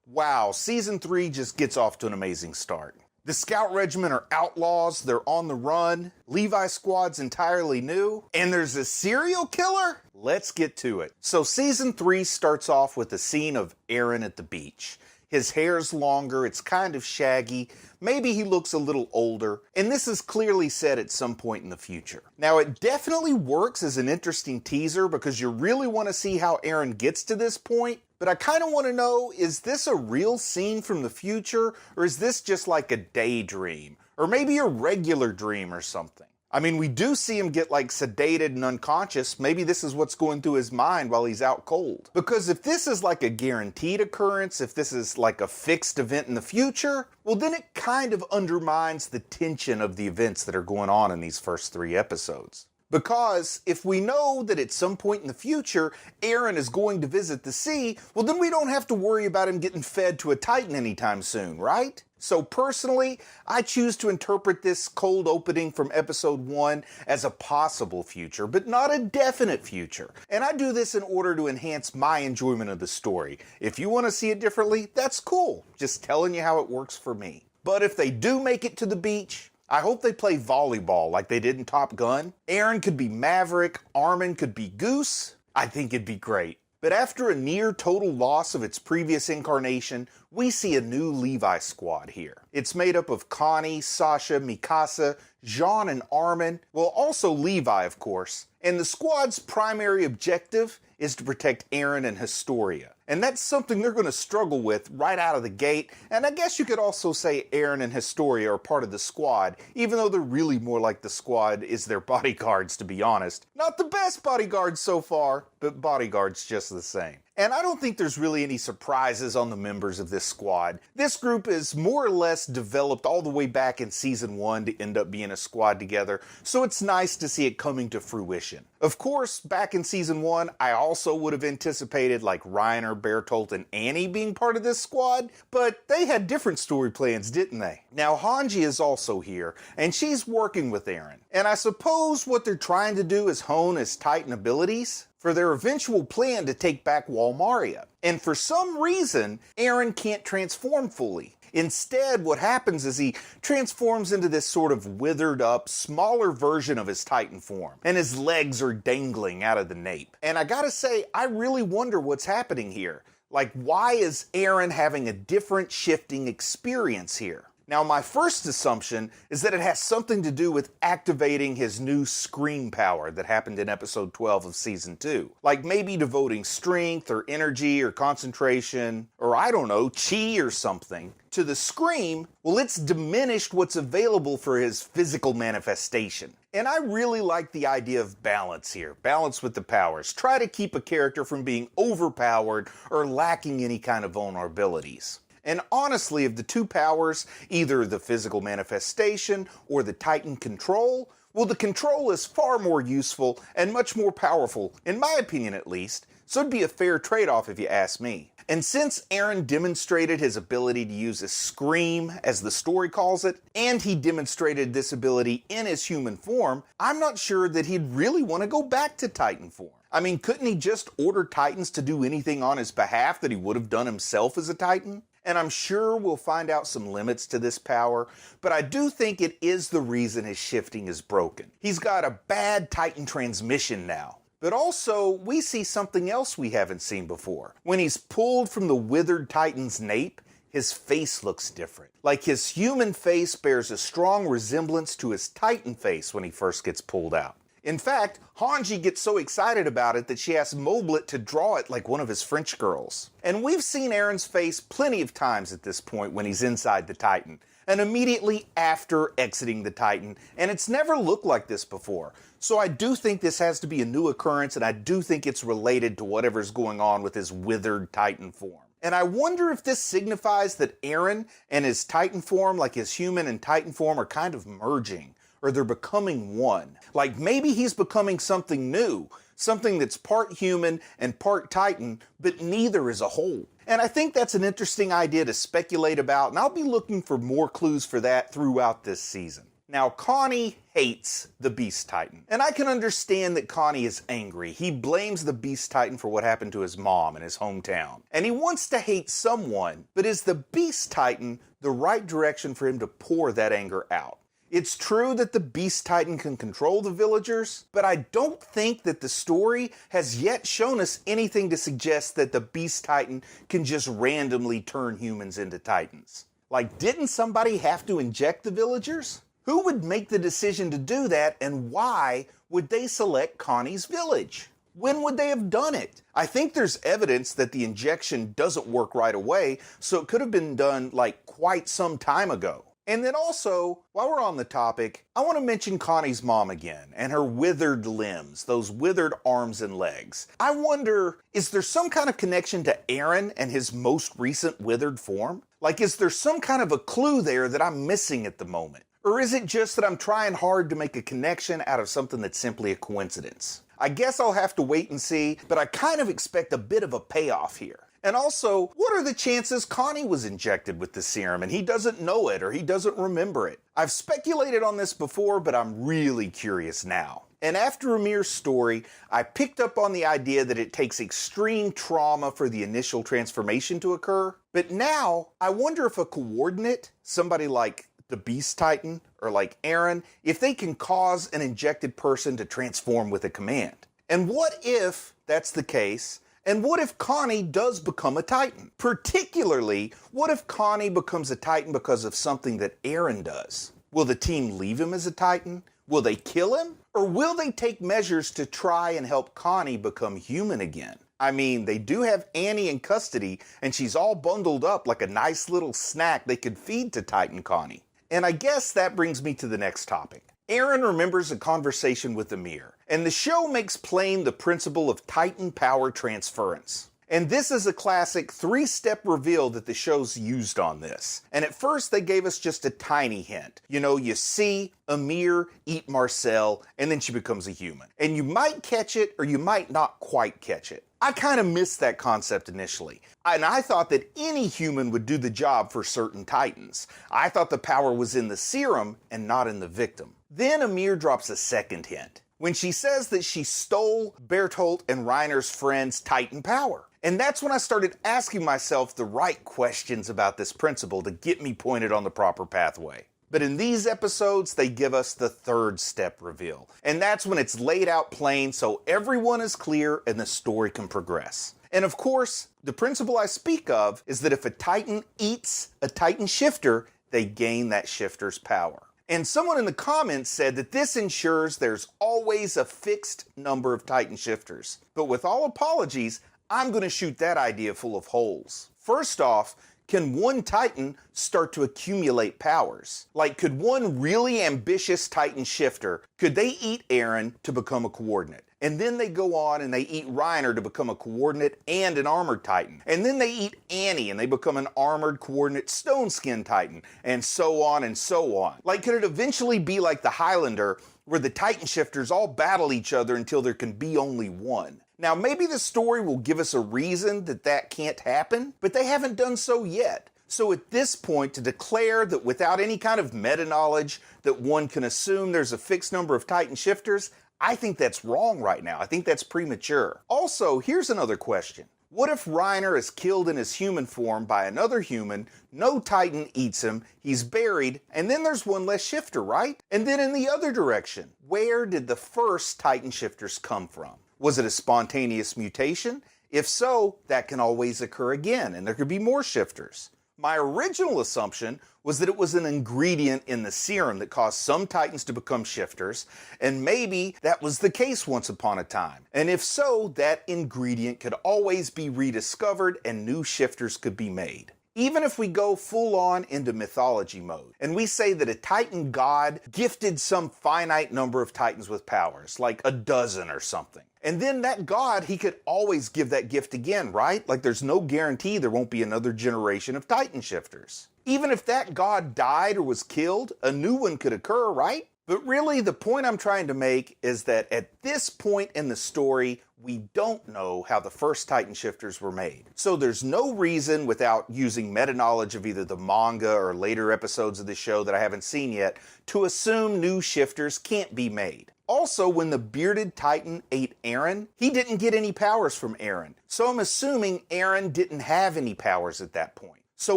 Wow, Season 3 just gets off to an amazing start. The Scout Regiment are outlaws, they're on the run, Levi Squad's entirely new, and there's a serial killer? Let's get to it. So Season 3 starts off with a scene of Aaron at the beach. His hair's longer, it's kind of shaggy, maybe he looks a little older, and this is clearly set at some point in the future. Now it definitely works as an interesting teaser because you really want to see how Aaron gets to this point, but I kind of want to know, is this a real scene from the future, or is this just like a daydream, or maybe a regular dream or something? I mean, we do see him get like sedated and unconscious. Maybe this is what's going through his mind while he's out cold. Because if this is like a guaranteed occurrence, if this is like a fixed event in the future, well then it kind of undermines the tension of the events that are going on in these first 3 episodes. Because if we know that at some point in the future, Aaron is going to visit the sea, well then we don't have to worry about him getting fed to a Titan anytime soon, right? So personally, I choose to interpret this cold opening from episode 1 as a possible future, but not a definite future. And I do this in order to enhance my enjoyment of the story. If you want to see it differently, that's cool. Just telling you how it works for me. But if they do make it to the beach, I hope they play volleyball like they did in Top Gun. Aaron could be Maverick, Armin could be Goose. I think it'd be great. But after a near total loss of its previous incarnation, we see a new Levi squad here. It's made up of Connie, Sasha, Mikasa, Jean, and Armin, well also Levi of course, and the squad's primary objective is to protect Aaron and Historia. And that's something they're going to struggle with right out of the gate, and I guess you could also say Aaron and Historia are part of the squad, even though they're really more like the squad is their bodyguards, to be honest. Not the best bodyguards so far, but bodyguards just the same. And I don't think there's really any surprises on the members of this squad. This group is more or less developed all the way back in Season 1 to end up being a squad together, so it's nice to see it coming to fruition. Of course, back in Season 1, I also would have anticipated like Reiner, Bertolt, and Annie being part of this squad, but they had different story plans, didn't they? Now Hanji is also here, and she's working with Aaron. And I suppose what they're trying to do is hone his Titan abilities for their eventual plan to take back Walmaria. And for some reason, Aaron can't transform fully. Instead, what happens is he transforms into this sort of withered up, smaller version of his Titan form, and his legs are dangling out of the nape. And I gotta say, I really wonder what's happening here. Like, why is Aaron having a different shifting experience here? Now, my first assumption is that it has something to do with activating his new scream power that happened in episode 12 of season 2. Like maybe devoting strength or energy or concentration, or I don't know, chi or something, to the scream. Well, it's diminished what's available for his physical manifestation. And I really like the idea of balance here, balance with the powers. Try to keep a character from being overpowered or lacking any kind of vulnerabilities. And honestly, of the 2 powers, either the physical manifestation or the Titan control, well, the control is far more useful and much more powerful, in my opinion at least, so it'd be a fair trade-off if you ask me. And since Aaron demonstrated his ability to use a scream, as the story calls it, and he demonstrated this ability in his human form, I'm not sure that he'd really want to go back to Titan form. I mean, couldn't he just order Titans to do anything on his behalf that he would have done himself as a Titan? And I'm sure we'll find out some limits to this power, but I do think it is the reason his shifting is broken. He's got a bad Titan transmission now. But also, we see something else we haven't seen before. When he's pulled from the withered Titan's nape, his face looks different. Like his human face bears a strong resemblance to his Titan face when he first gets pulled out. In fact, Hanji gets so excited about it that she asks Moblit to draw it like one of his French girls. And we've seen Aaron's face plenty of times at this point when he's inside the Titan, and immediately after exiting the Titan, and it's never looked like this before. So I do think this has to be a new occurrence, and I do think it's related to whatever's going on with his withered Titan form. And I wonder if this signifies that Aaron and his Titan form, like his human and Titan form, are kind of merging, or they're becoming one. Like maybe he's becoming something new, something that's part human and part Titan, but neither is a whole. And I think that's an interesting idea to speculate about, and I'll be looking for more clues for that throughout this season. Now, Connie hates the Beast Titan. And I can understand that Connie is angry. He blames the Beast Titan for what happened to his mom in his hometown. And he wants to hate someone, but is the Beast Titan the right direction for him to pour that anger out? It's true that the Beast Titan can control the villagers, but I don't think that the story has yet shown us anything to suggest that the Beast Titan can just randomly turn humans into Titans. Like, didn't somebody have to inject the villagers? Who would make the decision to do that, and why would they select Connie's village? When would they have done it? I think there's evidence that the injection doesn't work right away, so it could have been done like quite some time ago. And then also, while we're on the topic, I want to mention Connie's mom again, and her withered limbs, those withered arms and legs. I wonder, is there some kind of connection to Aaron and his most recent withered form? Like, is there some kind of a clue there that I'm missing at the moment? Or is it just that I'm trying hard to make a connection out of something that's simply a coincidence? I guess I'll have to wait and see, but I kind of expect a bit of a payoff here. And also, what are the chances Connie was injected with the serum and he doesn't know it or he doesn't remember it? I've speculated on this before, but I'm really curious now. And after Amir's story, I picked up on the idea that it takes extreme trauma for the initial transformation to occur. But now, I wonder if a coordinate, somebody like the Beast Titan, or like Aaron, if they can cause an injected person to transform with a command. And what if that's the case, and what if Connie does become a Titan? Particularly, what if Connie becomes a Titan because of something that Aaron does? Will the team leave him as a Titan? Will they kill him? Or will they take measures to try and help Connie become human again? I mean, they do have Annie in custody, and she's all bundled up like a nice little snack they could feed to Titan Connie. And I guess that brings me to the next topic. Aaron remembers a conversation with Amir, and the show makes plain the principle of Titan power transference. And this is a classic 3-step reveal that the show's used on this. And at first they gave us just a tiny hint. You know, you see Amir eat Marcel, and then she becomes a human. And you might catch it, or you might not quite catch it. I kind of missed that concept initially, and I thought that any human would do the job for certain Titans. I thought the power was in the serum and not in the victim. Then Amir drops a second hint, when she says that she stole Bertolt and Reiner's friend's Titan power. And that's when I started asking myself the right questions about this principle to get me pointed on the proper pathway. But in these episodes, they give us the 3rd step reveal. And that's when it's laid out plain so everyone is clear and the story can progress. And of course, the principle I speak of is that if a Titan eats a Titan shifter, they gain that shifter's power. And someone in the comments said that this ensures there's always a fixed number of Titan shifters. But with all apologies, I'm going to shoot that idea full of holes. First off, can one Titan start to accumulate powers? Like, could one really ambitious Titan shifter, could they eat Aaron to become a coordinate? And then they go on and they eat Reiner to become a coordinate and an armored Titan. And then they eat Annie and they become an armored coordinate stone skin Titan. And so on and so on. Like, could it eventually be like the Highlander, where the Titan shifters all battle each other until there can be only one? Now, maybe the story will give us a reason that that can't happen, but they haven't done so yet. So at this point, to declare that without any kind of meta-knowledge that one can assume there's a fixed number of Titan shifters, I think that's wrong right now. I think that's premature. Also, here's another question. What if Reiner is killed in his human form by another human, no Titan eats him, he's buried, and then there's one less shifter, right? And then in the other direction, where did the first Titan shifters come from? Was it a spontaneous mutation? If so, that can always occur again, and there could be more shifters. My original assumption was that it was an ingredient in the serum that caused some Titans to become shifters, and maybe that was the case once upon a time. And if so, that ingredient could always be rediscovered and new shifters could be made. Even if we go full on into mythology mode, and we say that a Titan god gifted some finite number of Titans with powers, like a dozen or something. And then that god, he could always give that gift again, right? Like, there's no guarantee there won't be another generation of Titan shifters. Even if that god died or was killed, a new one could occur, right? But really, the point I'm trying to make is that at this point in the story, we don't know how the first Titan shifters were made. So there's no reason, without using meta-knowledge of either the manga or later episodes of the show that I haven't seen yet, to assume new shifters can't be made. Also, when the bearded Titan ate Eren, he didn't get any powers from Eren. So I'm assuming Eren didn't have any powers at that point. So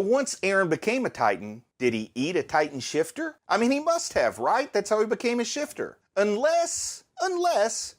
once Eren became a Titan, did he eat a Titan shifter? I mean, he must have, right? That's how he became a shifter. Unless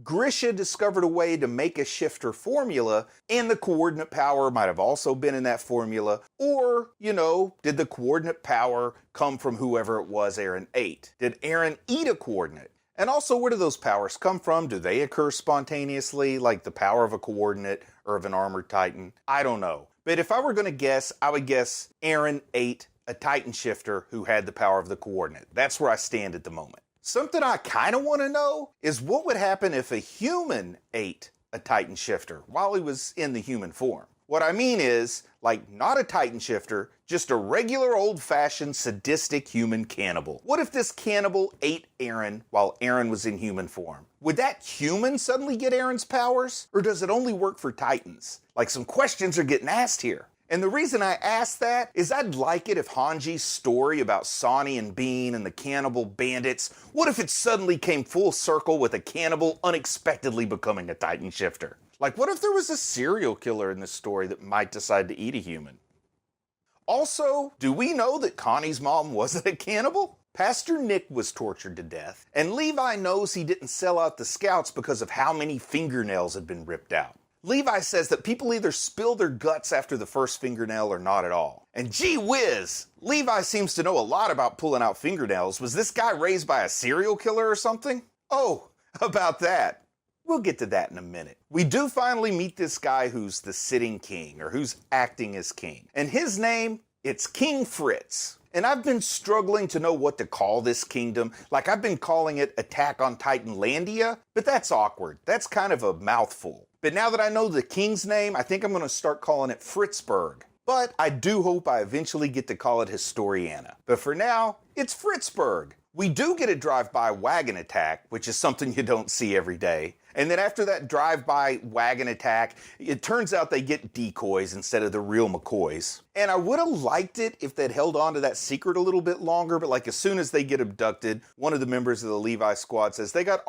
Grisha discovered a way to make a shifter formula, and the coordinate power might have also been in that formula, or, did the coordinate power come from whoever it was Eren ate? Did Eren eat a coordinate? And also, where do those powers come from? Do they occur spontaneously, like the power of a coordinate or of an armored Titan? I don't know. But if I were going to guess, I would guess Eren ate a Titan shifter who had the power of the coordinate. That's where I stand at the moment. Something I kind of want to know is what would happen if a human ate a Titan shifter while he was in the human form. What I mean is, not a Titan shifter, just a regular old-fashioned sadistic human cannibal. What if this cannibal ate Eren while Eren was in human form? Would that human suddenly get Eren's powers? Or does it only work for Titans? Some questions are getting asked here. And the reason I ask that is I'd like it if Hanji's story about Sonny and Bean and the cannibal bandits, what if it suddenly came full circle with a cannibal unexpectedly becoming a Titan shifter? What if there was a serial killer in this story that might decide to eat a human? Also, do we know that Connie's mom wasn't a cannibal? Pastor Nick was tortured to death, and Levi knows he didn't sell out the scouts because of how many fingernails had been ripped out. Levi says that people either spill their guts after the first fingernail or not at all. And gee whiz, Levi seems to know a lot about pulling out fingernails. Was this guy raised by a serial killer or something? Oh, about that. We'll get to that in a minute. We do finally meet this guy who's the sitting king, or who's acting as king. And his name, it's King Fritz. And I've been struggling to know what to call this kingdom. I've been calling it Attack on Titanlandia, but that's awkward. That's kind of a mouthful. But now that I know the king's name, I think I'm going to start calling it Fritzburg. But I do hope I eventually get to call it Historiana. But for now, it's Fritzburg. We do get a drive-by wagon attack, which is something you don't see every day. And then after that drive-by wagon attack, it turns out they get decoys instead of the real McCoys. And I would have liked it if they'd held on to that secret a little bit longer, but as soon as they get abducted, one of the members of the Levi squad says they got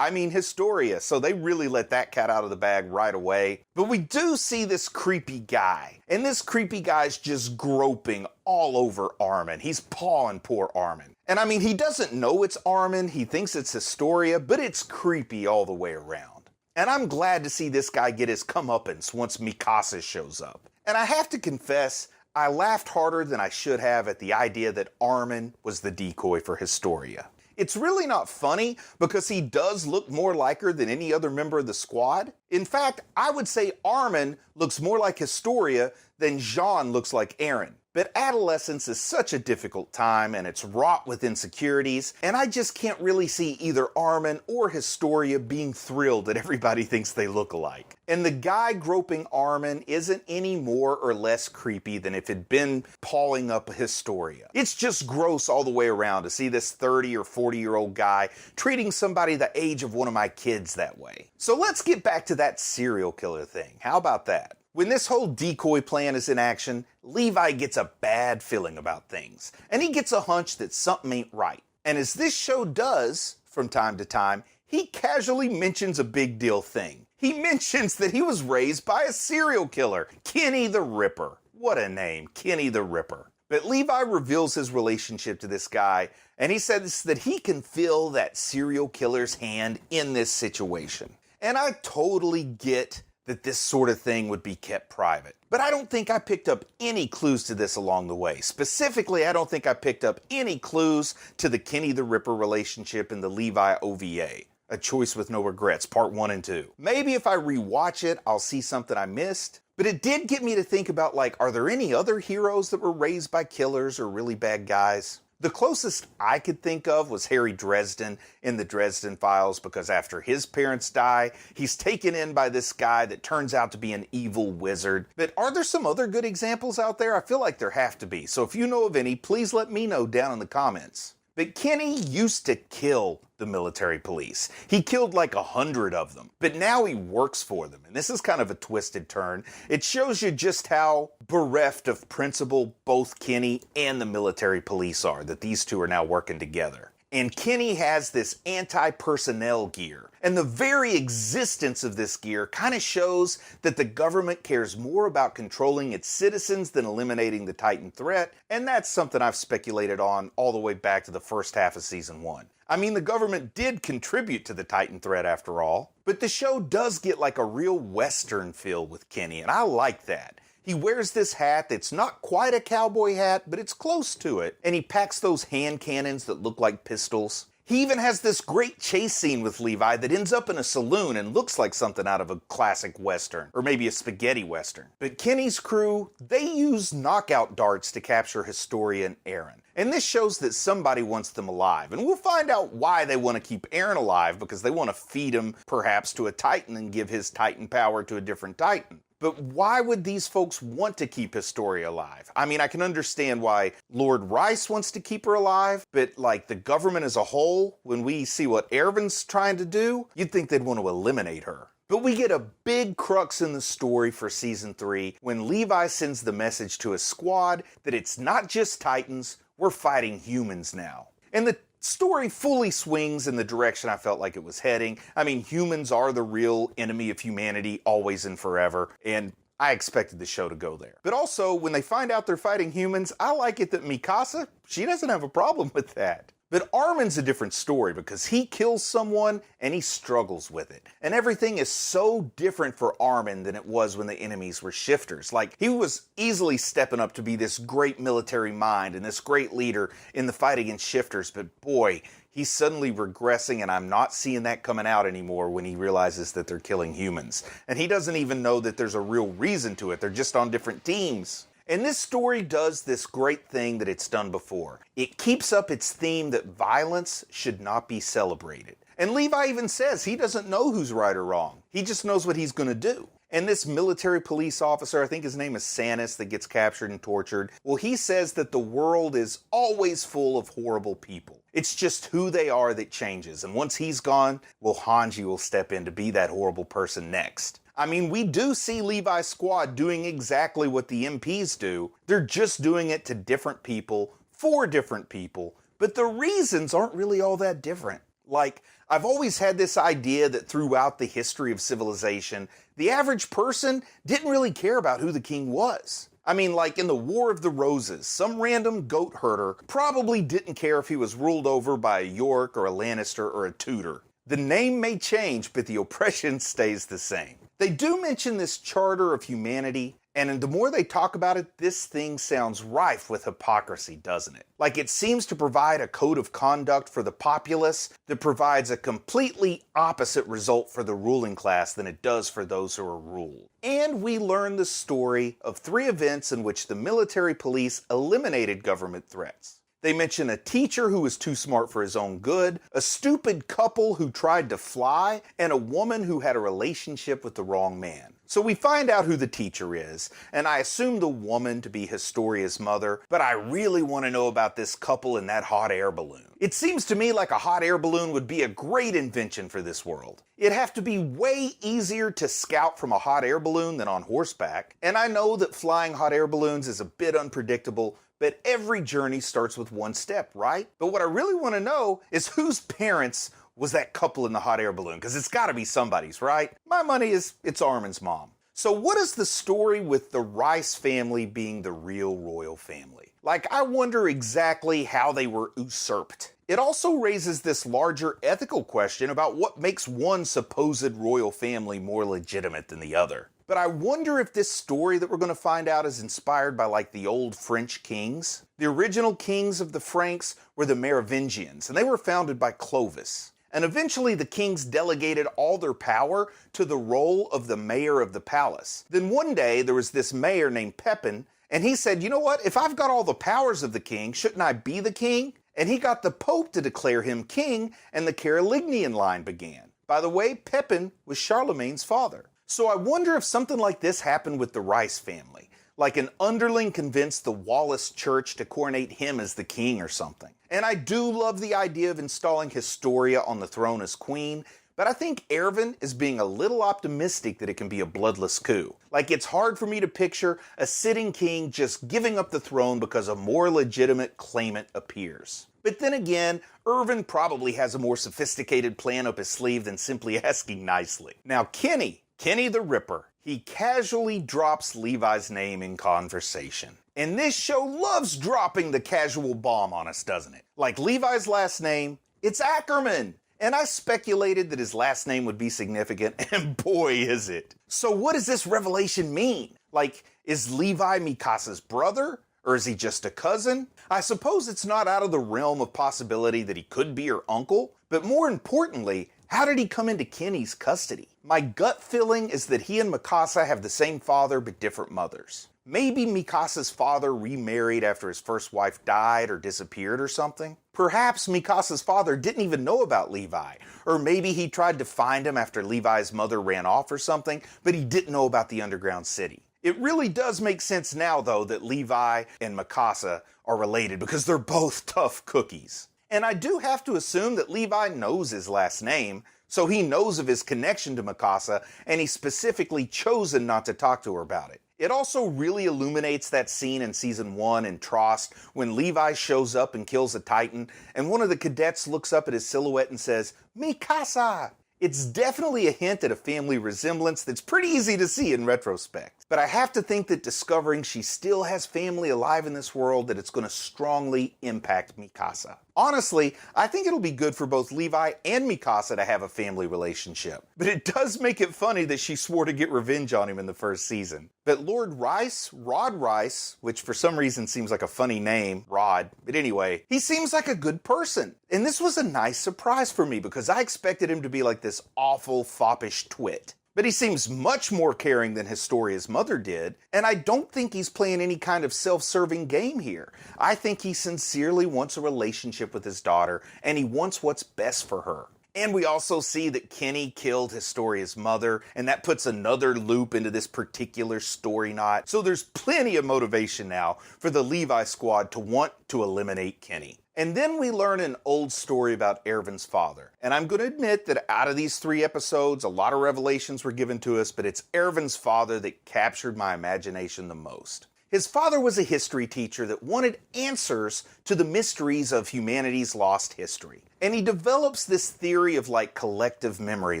Historia, so they really let that cat out of the bag right away. But we do see this creepy guy, and this creepy guy's just groping all over Armin. He's pawing poor Armin. And he doesn't know it's Armin, he thinks it's Historia, but it's creepy all the way around. And I'm glad to see this guy get his comeuppance once Mikasa shows up. And I have to confess, I laughed harder than I should have at the idea that Armin was the decoy for Historia. It's really not funny because he does look more like her than any other member of the squad. In fact, I would say Armin looks more like Historia than Jean looks like Eren. But adolescence is such a difficult time and it's wrought with insecurities, and I just can't really see either Armin or Historia being thrilled that everybody thinks they look alike. And the guy groping Armin isn't any more or less creepy than if it'd been pawing up Historia. It's just gross all the way around to see this 30 or 40-year-old guy treating somebody the age of one of my kids that way. So let's get back to that serial killer thing. How about that? When this whole decoy plan is in action, Levi gets a bad feeling about things, and he gets a hunch that something ain't right. And as this show does, from time to time, he casually mentions a big deal thing. He mentions that he was raised by a serial killer, Kenny the Ripper. What a name, Kenny the Ripper. But Levi reveals his relationship to this guy, and he says that he can feel that serial killer's hand in this situation. And I totally get that this sort of thing would be kept private. But I don't think I picked up any clues to this along the way. Specifically, I don't think I picked up any clues to the Kenny the Ripper relationship in the Levi OVA. A Choice with No Regrets, Part 1 and 2. Maybe if I rewatch it, I'll see something I missed. But it did get me to think about, are there any other heroes that were raised by killers or really bad guys? The closest I could think of was Harry Dresden in the Dresden Files, because after his parents die, he's taken in by this guy that turns out to be an evil wizard. But are there some other good examples out there? I feel like there have to be. So if you know of any, please let me know down in the comments. But Kenny used to kill the military police. He killed like 100 of them. But now he works for them. And this is kind of a twisted turn. It shows you just how bereft of principle both Kenny and the military police are, that these two are now working together. And Kenny has this anti-personnel gear. And the very existence of this gear kind of shows that the government cares more about controlling its citizens than eliminating the Titan threat. And that's something I've speculated on all the way back to the first half of season 1. I mean, the government did contribute to the Titan threat after all. But the show does get like a real Western feel with Kenny, and I like that. He wears this hat that's not quite a cowboy hat, but it's close to it. And he packs those hand cannons that look like pistols. He even has this great chase scene with Levi that ends up in a saloon and looks like something out of a classic Western, or maybe a spaghetti Western. But Kenny's crew, they use knockout darts to capture historian Aaron. And this shows that somebody wants them alive. And we'll find out why they want to keep Aaron alive, because they want to feed him perhaps to a Titan and give his Titan power to a different Titan. But why would these folks want to keep Historia alive? I mean, I can understand why Lord Rice wants to keep her alive, but like the government as a whole, when we see what Ervin's trying to do, you'd think they'd want to eliminate her. But we get a big crux in the story for season 3 when Levi sends the message to his squad that it's not just Titans, we're fighting humans now. And the story fully swings in the direction I felt like it was heading. I mean, humans are the real enemy of humanity, always and forever, and I expected the show to go there. But also, when they find out they're fighting humans, I like it that Mikasa, she doesn't have a problem with that. But Armin's a different story because he kills someone and he struggles with it. And everything is so different for Armin than it was when the enemies were shifters. Like, he was easily stepping up to be this great military mind and this great leader in the fight against shifters, but boy, he's suddenly regressing, and I'm not seeing that coming out anymore when he realizes that they're killing humans. And he doesn't even know that there's a real reason to it. They're just on different teams. And this story does this great thing that it's done before. It keeps up its theme that violence should not be celebrated. And Levi even says he doesn't know who's right or wrong. He just knows what he's going to do. And this military police officer, I think his name is Sanis, that gets captured and tortured, well, he says that the world is always full of horrible people. It's just who they are that changes. And once he's gone, well, Hanji will step in to be that horrible person next. I mean, we do see Levi's squad doing exactly what the MPs do. They're just doing it to different people, for different people, but the reasons aren't really all that different. Like, I've always had this idea that throughout the history of civilization, the average person didn't really care about who the king was. I mean, like in the War of the Roses, some random goat herder probably didn't care if he was ruled over by a York or a Lannister or a Tudor. The name may change, but the oppression stays the same. They do mention this charter of humanity, and the more they talk about it, this thing sounds rife with hypocrisy, doesn't it? Like, it seems to provide a code of conduct for the populace that provides a completely opposite result for the ruling class than it does for those who are ruled. And we learn the story of 3 events in which the military police eliminated government threats. They mention a teacher who was too smart for his own good, a stupid couple who tried to fly, and a woman who had a relationship with the wrong man. So we find out who the teacher is, and I assume the woman to be Historia's mother, but I really want to know about this couple in that hot air balloon. It seems to me like a hot air balloon would be a great invention for this world. It'd have to be way easier to scout from a hot air balloon than on horseback, and I know that flying hot air balloons is a bit unpredictable, but every journey starts with one step, right? But what I really want to know is whose parents was that couple in the hot air balloon, because it's got to be somebody's, right? My money is it's Armin's mom. So what is the story with the Rice family being the real royal family? Like, I wonder exactly how they were usurped. It also raises this larger ethical question about what makes one supposed royal family more legitimate than the other. But I wonder if this story that we're going to find out is inspired by like the old French kings. The original kings of the Franks were the Merovingians, and they were founded by Clovis. And eventually the kings delegated all their power to the role of the mayor of the palace. Then one day there was this mayor named Pepin, and he said, you know what, if I've got all the powers of the king, shouldn't I be the king? And he got the Pope to declare him king, and the Carolingian line began. By the way, Pepin was Charlemagne's father. So I wonder if something like this happened with the Rice family. like an underling convinced the Wallace Church to coronate him as the king or something. And I do love the idea of installing Historia on the throne as queen, but I think Erwin is being a little optimistic that it can be a bloodless coup. Like, it's hard for me to picture a sitting king just giving up the throne because a more legitimate claimant appears. But then again, Erwin probably has a more sophisticated plan up his sleeve than simply asking nicely. Now, Kenny the Ripper, he casually drops Levi's name in conversation. And this show loves dropping the casual bomb on us, doesn't it? Like Levi's last name, it's Ackerman. And I speculated that his last name would be significant, and boy is it. So what does this revelation mean? Like, is Levi Mikasa's brother? Or is he just a cousin? I suppose it's not out of the realm of possibility that he could be her uncle, but more importantly, how did he come into Kenny's custody? My gut feeling is that he and Mikasa have the same father but different mothers. Maybe Mikasa's father remarried after his first wife died or disappeared or something. Perhaps Mikasa's father didn't even know about Levi, or maybe he tried to find him after Levi's mother ran off or something, but he didn't know about the underground city. It really does make sense now, though, that Levi and Mikasa are related because they're both tough cookies. And I do have to assume that Levi knows his last name, so he knows of his connection to Mikasa, and he's specifically chosen not to talk to her about it. It also really illuminates that scene in Season 1 in Trost when Levi shows up and kills a Titan, and one of the cadets looks up at his silhouette and says, "Mikasa!" It's definitely a hint at a family resemblance that's pretty easy to see in retrospect. But I have to think that discovering she still has family alive in this world, that it's going to strongly impact Mikasa. Honestly, I think it'll be good for both Levi and Mikasa to have a family relationship. But it does make it funny that she swore to get revenge on him in the first season. But Lord Rice, Rod Rice, which for some reason seems like a funny name, Rod, but anyway, he seems like a good person. And this was a nice surprise for me because I expected him to be like this awful, foppish twit. But he seems much more caring than Historia's mother did, and I don't think he's playing any kind of self-serving game here. I think he sincerely wants a relationship with his daughter, and he wants what's best for her. And we also see that Kenny killed Historia's mother, and that puts another loop into this particular story knot. So there's plenty of motivation now for the Levi squad to want to eliminate Kenny. And then we learn an old story about Erwin's father. And I'm going to admit that out of these 3 episodes, a lot of revelations were given to us, but it's Erwin's father that captured my imagination the most. His father was a history teacher that wanted answers to the mysteries of humanity's lost history. And he develops this theory of like collective memory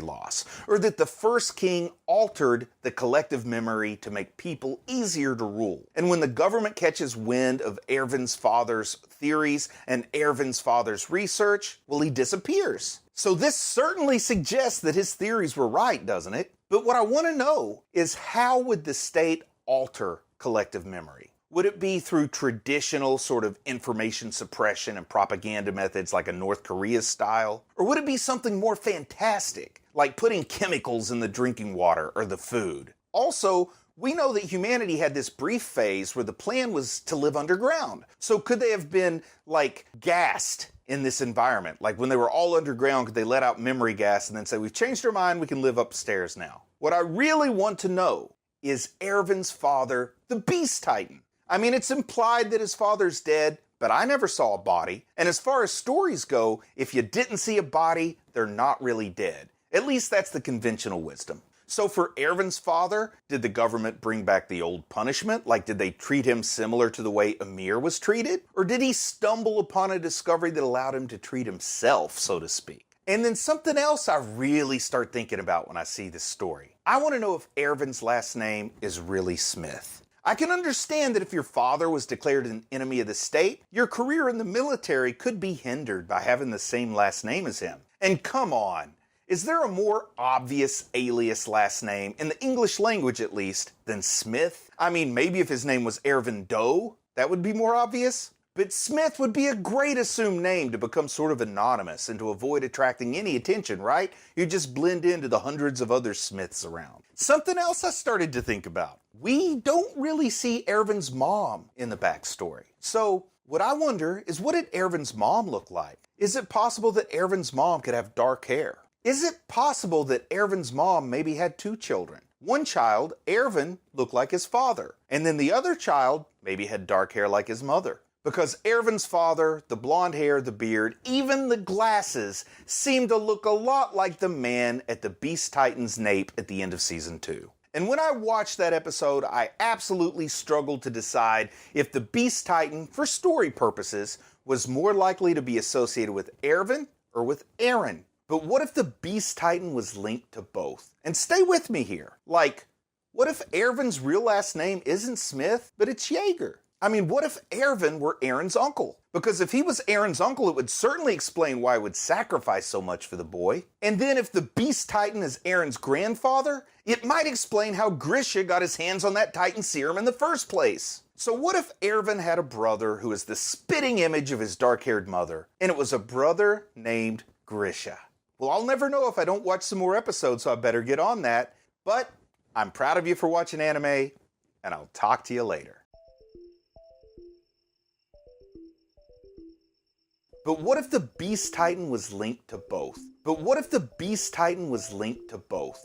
loss, or that the first king altered the collective memory to make people easier to rule. And when the government catches wind of Erwin's father's theories and Erwin's father's research, well, he disappears. So this certainly suggests that his theories were right, doesn't it? But what I want to know is, how would the state alter collective memory? Would it be through traditional sort of information suppression and propaganda methods like a North Korea style? Or would it be something more fantastic, like putting chemicals in the drinking water or the food? Also, we know that humanity had this brief phase where the plan was to live underground. So could they have been, like, gassed in this environment? Like when they were all underground, could they let out memory gas and then say, "We've changed our mind, we can live upstairs now"? What I really want to know is Erwin's father the Beast Titan? I mean, it's implied that his father's dead, but I never saw a body. And as far as stories go, if you didn't see a body, they're not really dead. At least that's the conventional wisdom. So for Erwin's father, did the government bring back the old punishment? Like, did they treat him similar to the way Amir was treated? Or did he stumble upon a discovery that allowed him to treat himself, so to speak? And then something else I really start thinking about when I see this story. I want to know if Erwin's last name is really Smith. I can understand that if your father was declared an enemy of the state, your career in the military could be hindered by having the same last name as him. And come on, is there a more obvious alias last name, in the English language at least, than Smith? I mean, maybe if his name was Erwin Doe, that would be more obvious. But Smith would be a great assumed name to become sort of anonymous and to avoid attracting any attention, right? You just blend into the hundreds of other Smiths around. Something else I started to think about. We don't really see Erwin's mom in the backstory. So what I wonder is, what did Erwin's mom look like? Is it possible that Erwin's mom could have dark hair? Is it possible that Erwin's mom maybe had 2 children? One child, Erwin, looked like his father, and then the other child maybe had dark hair like his mother. Because Erwin's father, the blonde hair, the beard, even the glasses, seemed to look a lot like the man at the Beast Titan's nape at the end of Season 2. And when I watched that episode, I absolutely struggled to decide if the Beast Titan, for story purposes, was more likely to be associated with Erwin or with Eren. But what if the Beast Titan was linked to both? And stay with me here. Like, what if Erwin's real last name isn't Smith, but it's Jaeger? I mean, what if Erwin were Eren's uncle? Because if he was Eren's uncle, it would certainly explain why he would sacrifice so much for the boy. And then if the Beast Titan is Eren's grandfather, it might explain how Grisha got his hands on that Titan serum in the first place. So what if Erwin had a brother who is the spitting image of his dark-haired mother, and it was a brother named Grisha? Well, I'll never know if I don't watch some more episodes, so I better get on that. But I'm proud of you for watching anime, and I'll talk to you later. But what if the Beast Titan was linked to both? But what if the Beast Titan was linked to both?